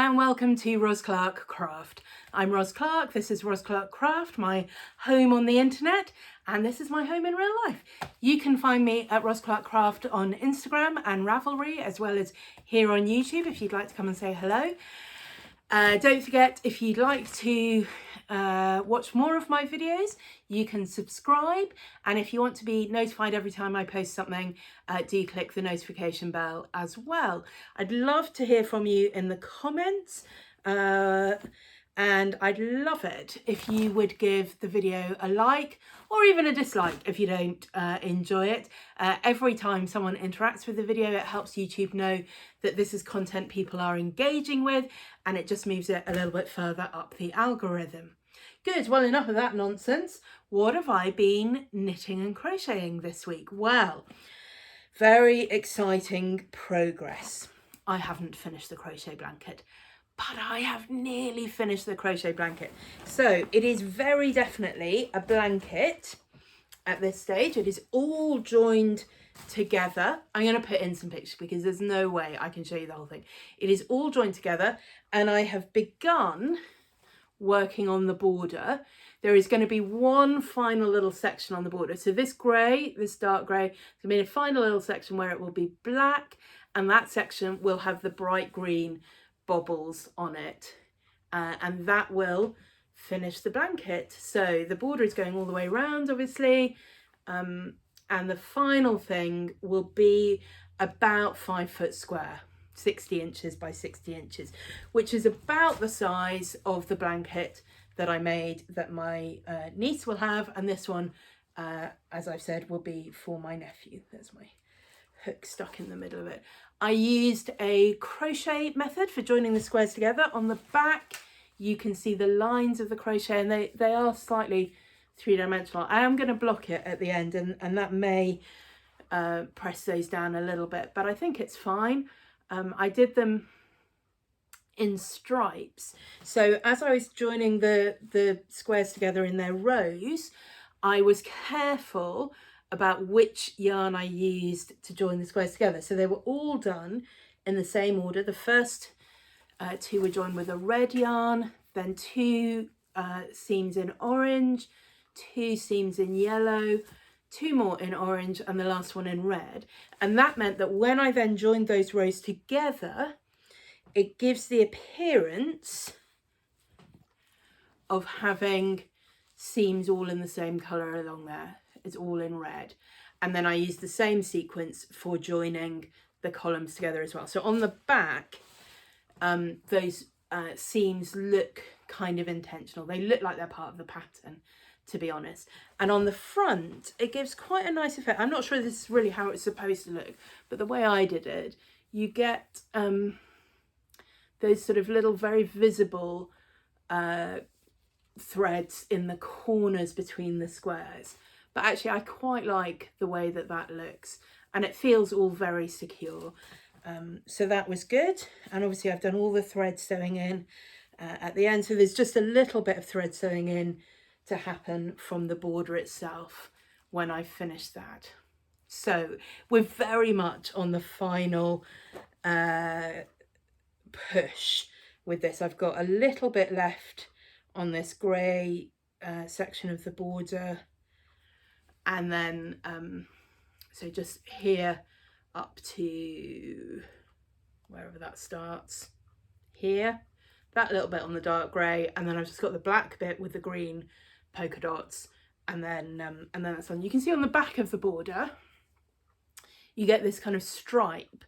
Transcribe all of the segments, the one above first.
and welcome to Ros Clark Craft. I'm Ros Clark, this is Ros Clark Craft, my home on the internet, and this is my home in real life. You can find me at Ros Clark Craft on Instagram and Ravelry, as well as here on YouTube if you'd like to come and say hello. Don't forget, if you'd like to watch more of my videos, you can subscribe, and if you want to be notified every time I post something, do click the notification bell as well. I'd love to hear from you in the comments, and I'd love it if you would give the video a like or even a dislike if you don't enjoy it. Every time someone interacts with the video, it helps YouTube know that this is content people are engaging with, and it just moves it a little bit further up the algorithm. Good, well, enough of that nonsense. What have I been knitting and crocheting this week? Well, very exciting progress. I haven't finished the crochet blanket, but I have nearly finished the crochet blanket. So it is very definitely a blanket at this stage. It is all joined together. I'm going to put in some pictures because there's no way I can show you the whole thing. It is all joined together, and I have begun working on the border. There is going to be one final little section on the border. So this grey, this dark grey, there's going to be a final little section where it will be black, and that section will have the bright green bobbles on it, and that will finish the blanket. So the border is going all the way around, obviously, and the final thing will be about 5 foot square, 60 inches by 60 inches, which is about the size of the blanket that I made that my niece will have, and this one, as I've said, will be for my nephew. There's my hook stuck in the middle of it. I used a crochet method for joining the squares together. On the back you can see the lines of the crochet, and they are slightly three-dimensional. I am going to block it at the end, and that may press those down a little bit, but I think it's fine. I did them in stripes, so as I was joining the squares together in their rows, I was careful about which yarn I used to join the squares together. So they were all done in the same order. The first two were joined with a red yarn, then two seams in orange, two seams in yellow, two more in orange, and the last one in red. And that meant that when I then joined those rows together, it gives the appearance of having seams all in the same colour along there. It's all in red. And then I used the same sequence for joining the columns together as well. So on the back, those seams look kind of intentional. They look like they're part of the pattern, to be honest. And on the front, it gives quite a nice effect. I'm not sure this is really how it's supposed to look, but the way I did it, you get those sort of little very visible threads in the corners between the squares. But actually I quite like the way that that looks, and it feels all very secure. So that was good. And obviously I've done all the thread sewing in at the end, so there's just a little bit of thread sewing in to happen from the border itself when I finish that. So we're very much on the final push with this. I've got a little bit left on this grey section of the border, and then so just here up to wherever that starts, here, that little bit on the dark grey, and then I've just got the black bit with the green polka dots, and then that's on. You can see on the back of the border you get this kind of stripe.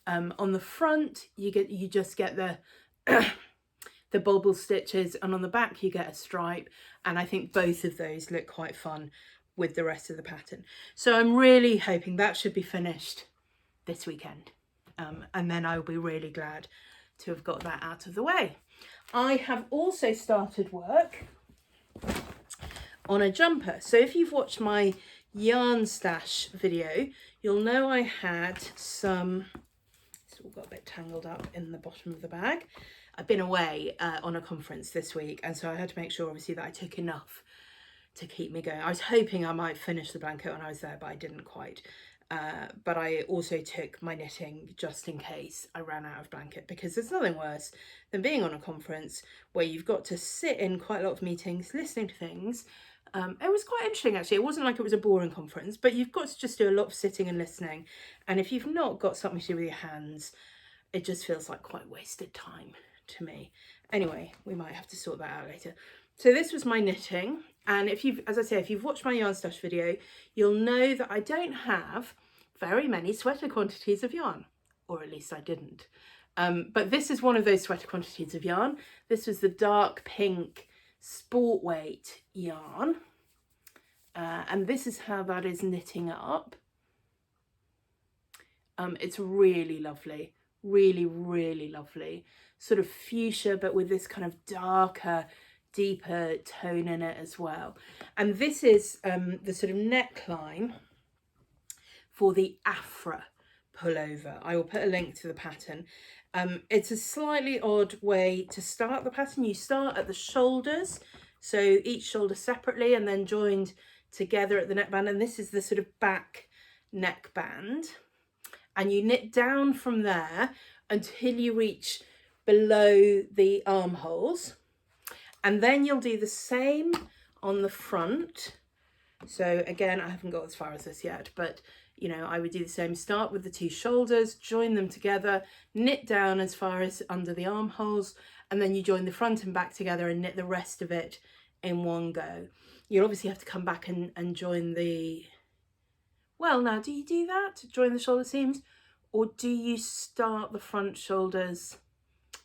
On the front you just get the the bobble stitches, and on the back you get a stripe, and I think both of those look quite fun with the rest of the pattern. So I'm really hoping that should be finished this weekend, and then I'll be really glad to have got that out of the way. I have also started work on a jumper. So if you've watched my yarn stash video, you'll know I had some, it's all got a bit tangled up in the bottom of the bag. I've been away on a conference this week, and so I had to make sure obviously that I took enough to keep me going. I was hoping I might finish the blanket when I was there, but I didn't quite. but I also took my knitting just in case I ran out of blanket, because there's nothing worse than being on a conference where you've got to sit in quite a lot of meetings listening to things. It was quite interesting actually. It wasn't like it was a boring conference, but you've got to just do a lot of sitting and listening, and if you've not got something to do with your hands, it just feels like quite wasted time to me. Anyway, we might have to sort that out later. So this was my knitting, and if you've, as I say, if you've watched my yarn stash video, you'll know that I don't have very many sweater quantities of yarn, or at least I didn't. But this is one of those sweater quantities of yarn. This was the dark pink sport weight yarn, and this is how that is knitting up. It's really lovely, really lovely, sort of fuchsia, but with this kind of darker, deeper tone in it as well. And this is the sort of neckline for the Afra pullover. I will put a link to the pattern. It's a slightly odd way to start the pattern. You start at the shoulders, so each shoulder separately and then joined together at the neckband, and this is the sort of back neckband, and you knit down from there until you reach below the armholes, and then you'll do the same on the front. So again, I haven't got as far as this yet, but you know, I would do the same. Start with the two shoulders, join them together, knit down as far as under the armholes, and then you join the front and back together and knit the rest of it in one go. You'll obviously have to come back and join the, well, now, do you do that? Join the shoulder seams? Or do you start the front shoulders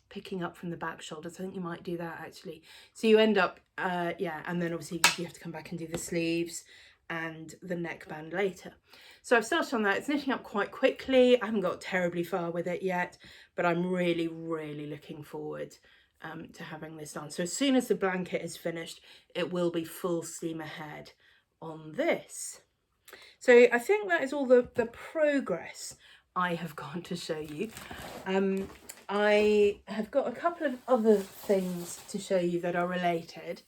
picking up from the back shoulders? I think you might do that actually. So you end up, yeah, and then obviously you have to come back and do the sleeves and the neckband later. So I've started on that. It's knitting up quite quickly. I haven't got terribly far with it yet, but I'm really looking forward to having this done. So as soon as the blanket is finished, it will be full steam ahead on this. So I think that is all the progress I have got to show you. I have got a couple of other things to show you that are related.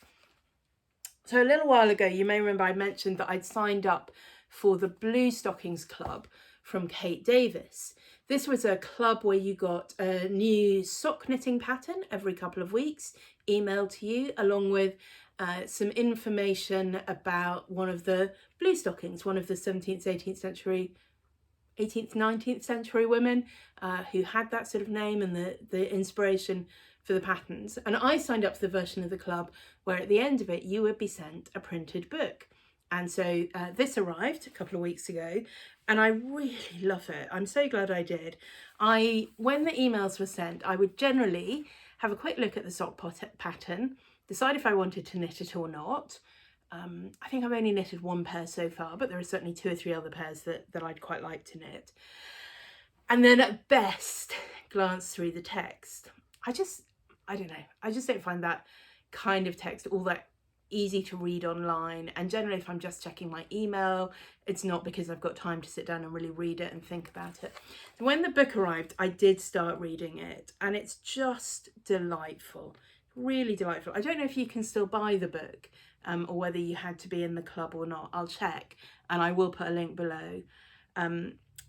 So a little while ago, you may remember I mentioned that I'd signed up for the Blue Stockings Club from Kate Davis. This was a club where you got a new sock knitting pattern every couple of weeks emailed to you, along with some information about one of the blue stockings, one of the 17th, 18th century, 18th, 19th century women who had that sort of name and the inspiration for the patterns. And I signed up for the version of the club where at the end of it you would be sent a printed book. And so this arrived a couple of weeks ago and I really love it. I'm so glad I did. When the emails were sent, I would generally have a quick look at the sock pattern, decide if I wanted to knit it or not. I think I've only knitted one pair so far, but there are certainly 2 or 3 other pairs that I'd quite like to knit. And then at best, glance through the text. I don't know, I just don't find that kind of text all that easy to read online. And generally, if I'm just checking my email, it's not because I've got time to sit down and really read it and think about it. When the book arrived, I did start reading it, and it's just delightful, really delightful. I don't know if you can still buy the book or whether you had to be in the club or not. I'll check and I will put a link below.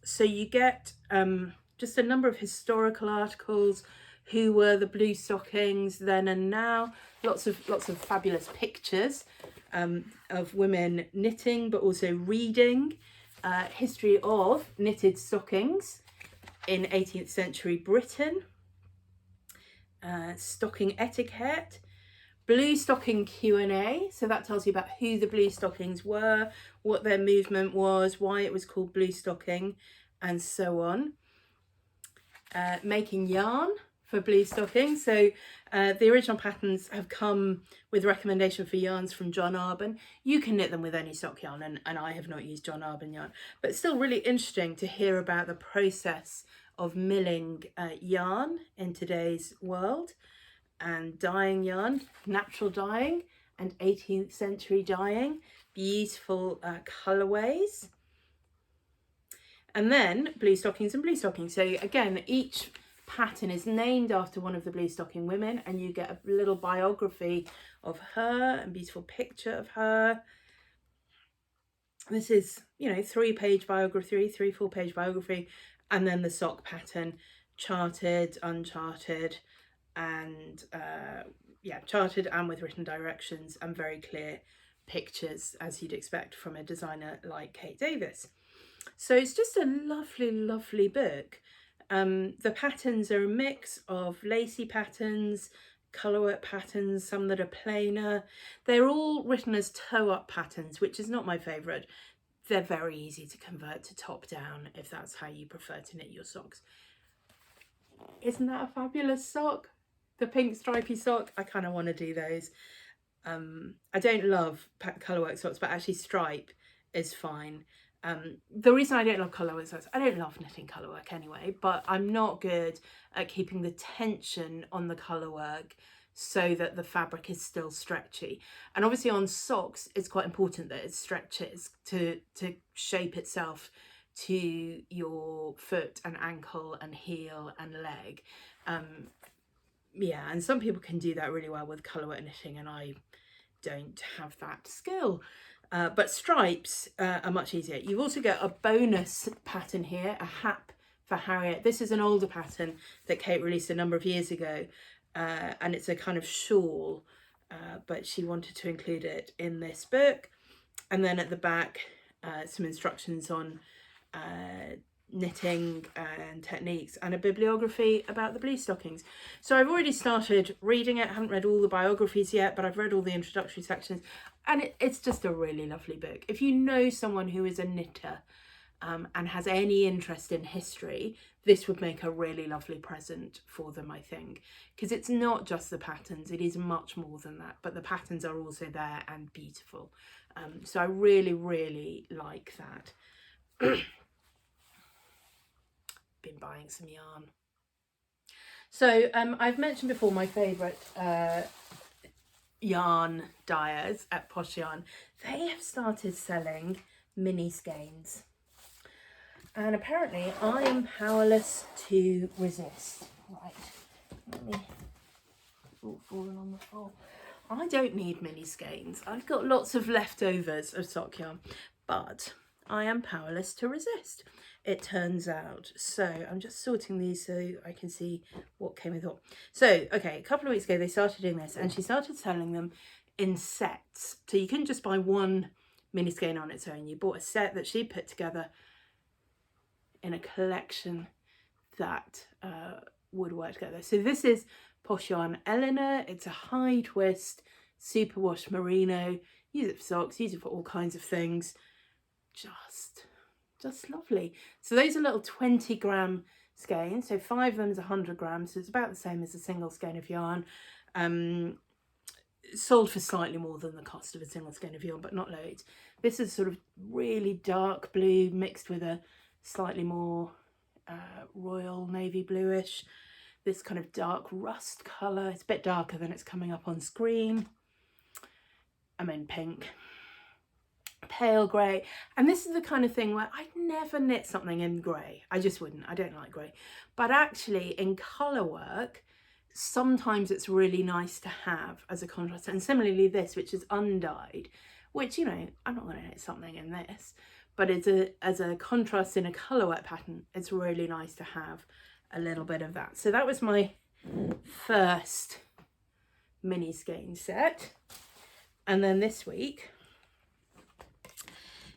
So you get just a number of historical articles, who were the blue stockings then and now, lots of fabulous pictures of women knitting but also reading, history of knitted stockings in 18th century Britain, stocking etiquette, blue stocking Q&A, so that tells you about who the blue stockings were, what their movement was, why it was called blue stocking, and so on. Making yarn for blue stockings. So the original patterns have come with recommendation for yarns from John Arbon. You can knit them with any stock yarn, and I have not used John Arbon yarn, but it's still really interesting to hear about the process of milling yarn in today's world, and dyeing yarn, natural dyeing and 18th century dyeing, beautiful colourways. And then blue stockings and blue stockings. So again, each pattern is named after one of the blue stocking women, and you get a little biography of her and beautiful picture of her. This is, you know, 3-page biography, 4-page biography, and then the sock pattern, charted, uncharted, and yeah, charted and with written directions and very clear pictures, as you'd expect from a designer like Kate Davis. So it's just a lovely, lovely book. The patterns are a mix of lacy patterns, colourwork patterns, some that are plainer. They're all written as toe-up patterns, which is not my favourite. They're very easy to convert to top-down if that's how you prefer to knit your socks. Isn't that a fabulous sock? The pink stripy sock, I kind of want to do those. I don't love colourwork socks, but actually stripe is fine. The reason I don't love colourwork socks, I don't love knitting colourwork anyway, but I'm not good at keeping the tension on the colourwork so that the fabric is still stretchy. And obviously on socks, it's quite important that it stretches to shape itself to your foot and ankle and heel and leg. Yeah, and some people can do that really well with colourwork knitting, and I don't have that skill. But stripes are much easier. You also get a bonus pattern here, a Hap for Harriet. This is an older pattern that Kate released a number of years ago, and it's a kind of shawl, but she wanted to include it in this book. And then at the back, some instructions on knitting and techniques, and a bibliography about the blue stockings. So I've already started reading it. I haven't read all the biographies yet, but I've read all the introductory sections, and it's just a really lovely book. If you know someone who is a knitter and has any interest in history, this would make a really lovely present for them, I think, because it's not just the patterns, it is much more than that, but the patterns are also there and beautiful. So I really, really like that. Been buying some yarn. So I've mentioned before my favourite yarn dyers at Posh Yarn. They have started selling mini skeins, and apparently I am powerless to resist. Right, let me falling on the floor. I don't need mini skeins. I've got lots of leftovers of sock yarn, but I am powerless to resist, it turns out. So I'm just sorting these so I can see what came with what. So, okay, a couple of weeks ago they started doing this, and she started selling them in sets. So you couldn't just buy one mini skein on its own. You bought a set that she put together in a collection that would work together. So this is Posh Yarn Eleanor. It's a high twist, superwash merino. Use it for socks, use it for all kinds of things. Just lovely. So those are little 20-gram skeins. So 5 of them is 100 grams. So it's about the same as a single skein of yarn. Sold for slightly more than the cost of a single skein of yarn, but not loads. This is sort of really dark blue mixed with a slightly more royal navy bluish. This kind of dark rust colour. It's a bit darker than it's coming up on screen. I'm in pink. Pale grey, and this is the kind of thing where I'd never knit something in grey. I just wouldn't. I don't like grey, but actually in colour work sometimes it's really nice to have as a contrast. And similarly this, which is undyed, which, you know, I'm not going to knit something in this, but as a contrast in a colour work pattern, it's really nice to have a little bit of that. So that was my first mini skein set. And then this week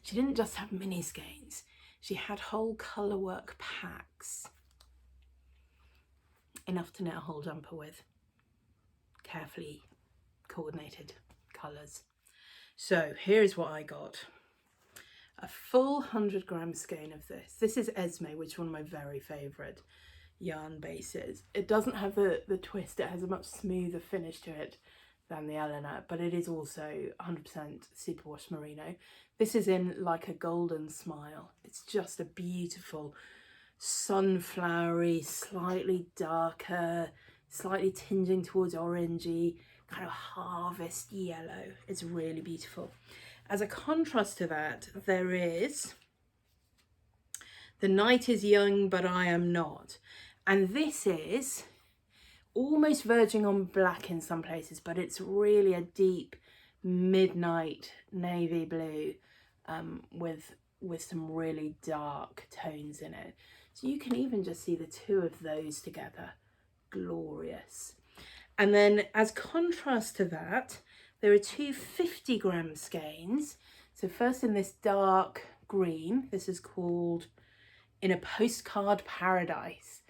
she didn't just have mini skeins, she had whole colour work packs. Enough to knit a whole jumper with. Carefully coordinated colours. So here's what I got. A full 100-gram skein of this. This is Esme, which is one of my very favourite yarn bases. It doesn't have the twist, it has a much smoother finish to it than the Eleanor, but it is also 100% superwash merino. This is in like a golden smile. It's just a beautiful sunflowery, slightly darker, slightly tinging towards orangey, kind of harvest yellow. It's really beautiful. As a contrast to that, there is The Night is Young But I Am Not, and this is almost verging on black in some places, but it's really a deep midnight navy blue. with some really dark tones in it. So you can even just see the two of those together. Glorious. And then as contrast to that, there are two 50-gram skeins. So first in this dark green, this is called In a Postcard Paradise.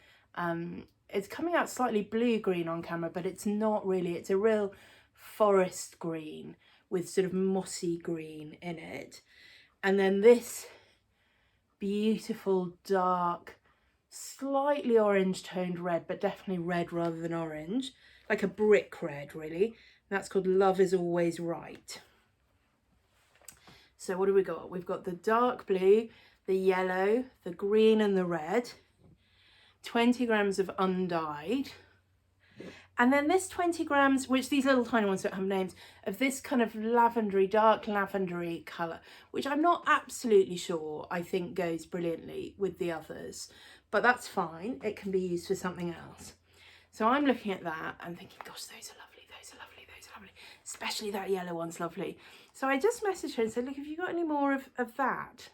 It's coming out slightly blue-green on camera, but it's not really. It's a real forest green with sort of mossy green in it. And then this beautiful dark, slightly orange toned red, but definitely red rather than orange, like a brick red really. That's called Love Is Always Right. So what do we got? We've got the dark blue, the yellow, the green and the red, 20 grams of undyed, and then this 20 grams, which these little tiny ones don't have names, of this kind of lavendery, dark lavendery colour, which I'm not absolutely sure I think goes brilliantly with the others, but that's fine. It can be used for something else. So I'm looking at that and thinking, gosh, those are lovely, those are lovely, those are lovely. Especially that yellow one's lovely. So I just messaged her and said, look, have you got any more of that?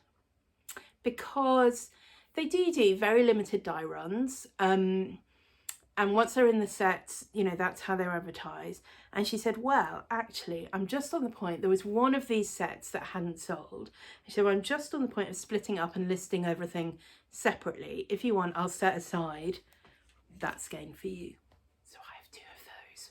Because they do very limited dye runs. And once they're in the sets, you know, that's how they're advertised. And she said, well, actually, I'm just on the point. There was one of these sets that hadn't sold. She said, well, I'm just on the point of splitting up and listing everything separately. If you want, I'll set aside that skein for you. So I have two of those.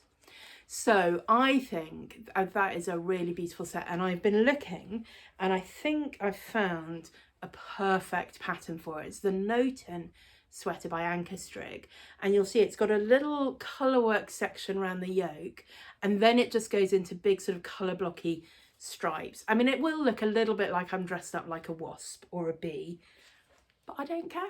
So I think that is a really beautiful set. And I've been looking and I think I've found a perfect pattern for it. It's the Noten sweater by Ankerstrig, and you'll see it's got a little colourwork section around the yoke, and then it just goes into big sort of colour blocky stripes. I mean, it will look a little bit like I'm dressed up like a wasp or a bee, but I don't care.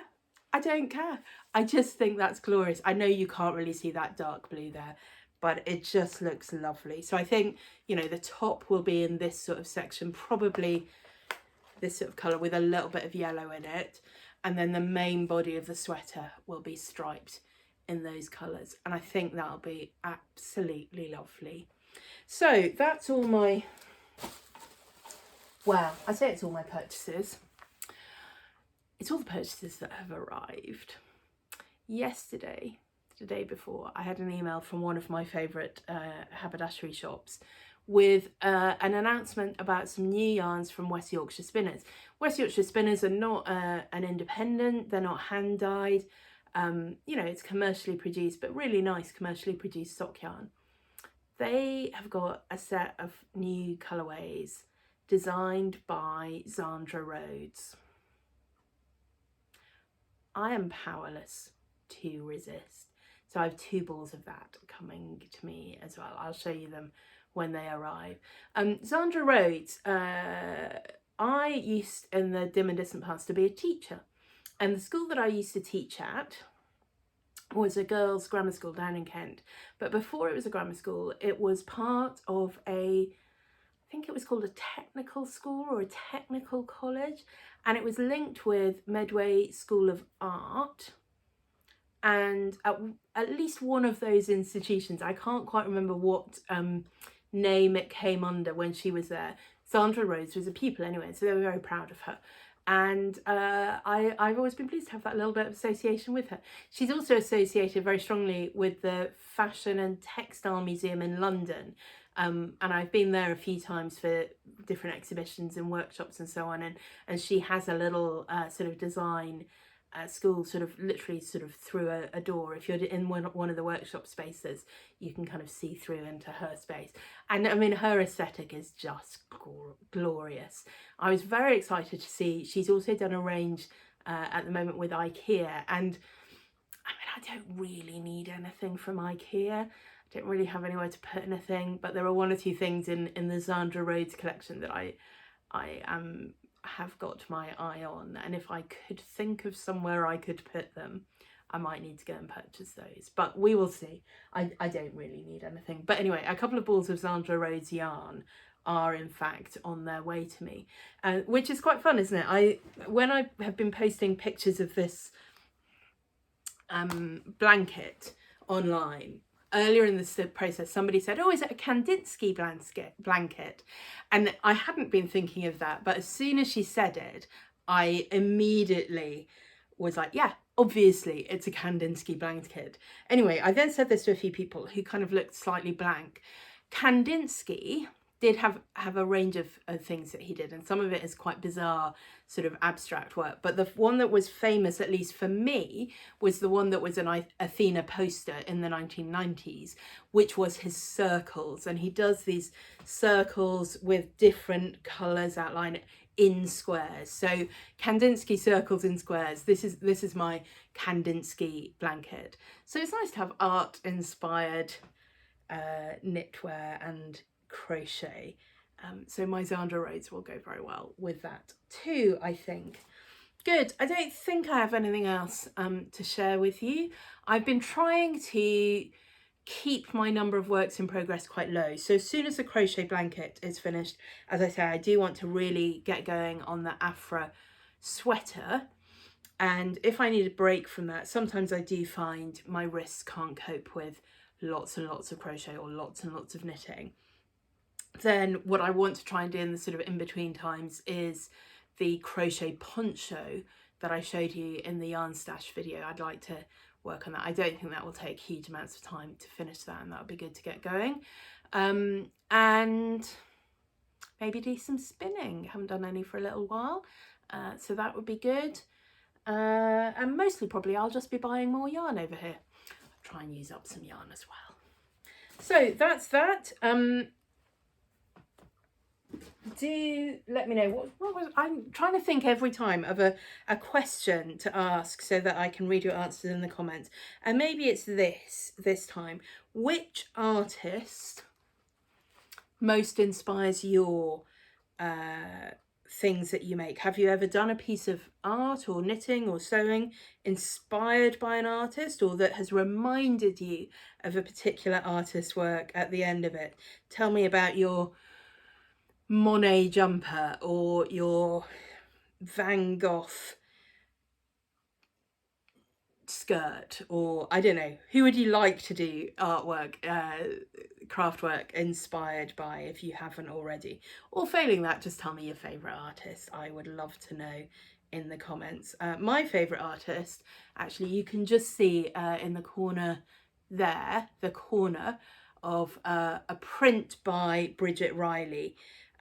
I don't care. I just think that's glorious. I know you can't really see that dark blue there, but it just looks lovely. So I think, you know, the top will be in this sort of section, probably this sort of colour with a little bit of yellow in it. And then the main body of the sweater will be striped in those colours. And I think that'll be absolutely lovely. So that's all my, well, I say it's all my purchases. It's all the purchases that have arrived. Yesterday, the day before, I had an email from one of my favourite haberdashery shops with an announcement about some new yarns from West Yorkshire Spinners. West Yorkshire Spinners are not an independent, they're not hand dyed, you know, it's commercially produced, but really nice commercially produced sock yarn. They have got a set of new colourways designed by Zandra Rhodes. I am powerless to resist. So I have two balls of that coming to me as well. I'll show you them when they arrive. Zandra Rhodes, I used in the dim and distant past to be a teacher, and the school that I used to teach at was a girls' grammar school down in Kent. But before it was a grammar school, it was part of I think it was called a technical school or a technical college, and it was linked with Medway School of Art. And at least one of those institutions, I can't quite remember what name it came under when she was there. Zandra Rhodes was a pupil anyway, so they were very proud of her. And I've always been pleased to have that little bit of association with her. She's also associated very strongly with the Fashion and Textile Museum in London. And I've been there a few times for different exhibitions and workshops and so on. And she has a little sort of design school sort of literally sort of through a door. If you're in one of the workshop spaces, you can kind of see through into her space. And I mean, her aesthetic is just glorious. I was very excited to see she's also done a range at the moment with IKEA, and I mean, I don't really need anything from IKEA. I don't really have anywhere to put anything, but there are one or two things in the Zandra Rhodes collection that I have got my eye on, and if I could think of somewhere I could put them, I might need to go and purchase those, but we will see. I don't really need anything. But anyway, a couple of balls of Zandra Rhodes yarn are in fact on their way to me, which is quite fun, isn't it? When I have been posting pictures of this blanket online, earlier in the process, somebody said, oh, is it a Kandinsky blanket? And I hadn't been thinking of that, but as soon as she said it, I immediately was like, yeah, obviously it's a Kandinsky blanket. Anyway, I then said this to a few people who kind of looked slightly blank. Kandinsky did have a range of things that he did, and some of it is quite bizarre sort of abstract work, but the one that was famous, at least for me, was the one that was an Athena poster in the 1990s, which was his circles. And he does these circles with different colours outlined in squares. So Kandinsky circles in squares. This is my Kandinsky blanket. So it's nice to have art inspired knitwear and crochet. So my Zandra Rhodes will go very well with that too, I think. Good. I don't think I have anything else to share with you. I've been trying to keep my number of works in progress quite low. So as soon as the crochet blanket is finished, as I say, I do want to really get going on the Afra sweater. And if I need a break from that, sometimes I do find my wrists can't cope with lots and lots of crochet or lots and lots of knitting. Then what I want to try and do in the sort of in-between times is the crochet poncho that I showed you in the yarn stash video. I'd like to work on that. I don't think that will take huge amounts of time to finish that, and that would be good to get going. And maybe do some spinning. Haven't done any for a little while, so that would be good. And mostly probably I'll just be buying more yarn over here. I'll try and use up some yarn as well. So that's that. Do let me know what was I'm trying to think every time of a question to ask so that I can read your answers in the comments, and maybe it's this time. Which artist most inspires your things that you make? Have you ever done a piece of art or knitting or sewing inspired by an artist, or that has reminded you of a particular artist's work at the end of it? Tell me about your Monet jumper or your Van Gogh skirt, or I don't know, who would you like to do artwork, craft work inspired by, if you haven't already? Or failing that, just tell me your favourite artist. I would love to know in the comments. My favourite artist, actually, you can just see in the corner there, the corner of a print by Bridget Riley.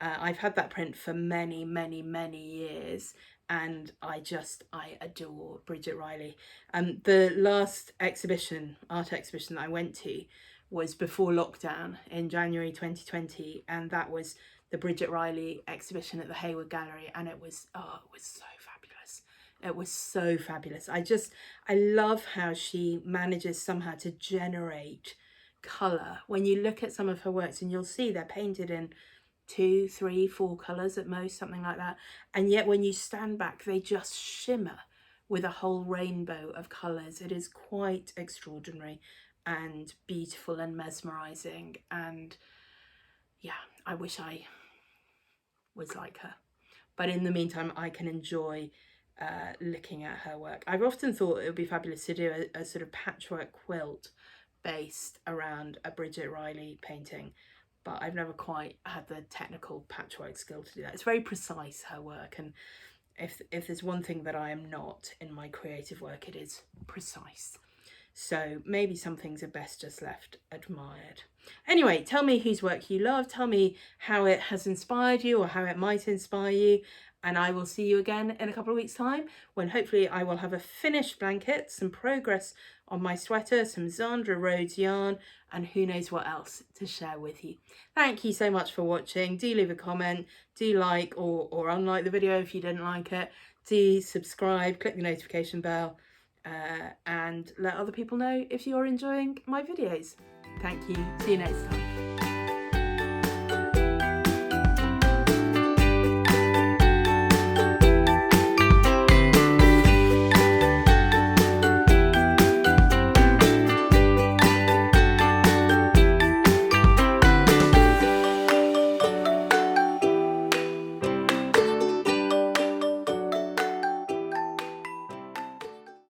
I've had that print for many, many, many years, and I adore Bridget Riley. The last art exhibition that I went to was before lockdown in January 2020, and that was the Bridget Riley exhibition at the Hayward Gallery, and it was so fabulous. It was so fabulous. I love how she manages somehow to generate colour. When you look at some of her works, and you'll see they're painted in 2, 3, 4 colours at most, something like that, and yet when you stand back they just shimmer with a whole rainbow of colours. It is quite extraordinary and beautiful and mesmerising, and yeah, I wish I was like her, but in the meantime I can enjoy looking at her work. I've often thought it would be fabulous to do a sort of patchwork quilt based around a Bridget Riley painting, but I've never quite had the technical patchwork skill to do that. It's very precise, her work, and if there's one thing that I am not in my creative work, it is precise. So maybe some things are best just left admired. Anyway, tell me whose work you love, tell me how it has inspired you or how it might inspire you, and I will see you again in a couple of weeks' time, when hopefully I will have a finished blanket, some progress on my sweater, some Zandra Rhodes yarn, and who knows what else to share with you. Thank you so much for watching. Do leave a comment, do like or unlike the video if you didn't like it, do subscribe, click the notification bell, and let other people know if you're enjoying my videos. Thank you. See you next time.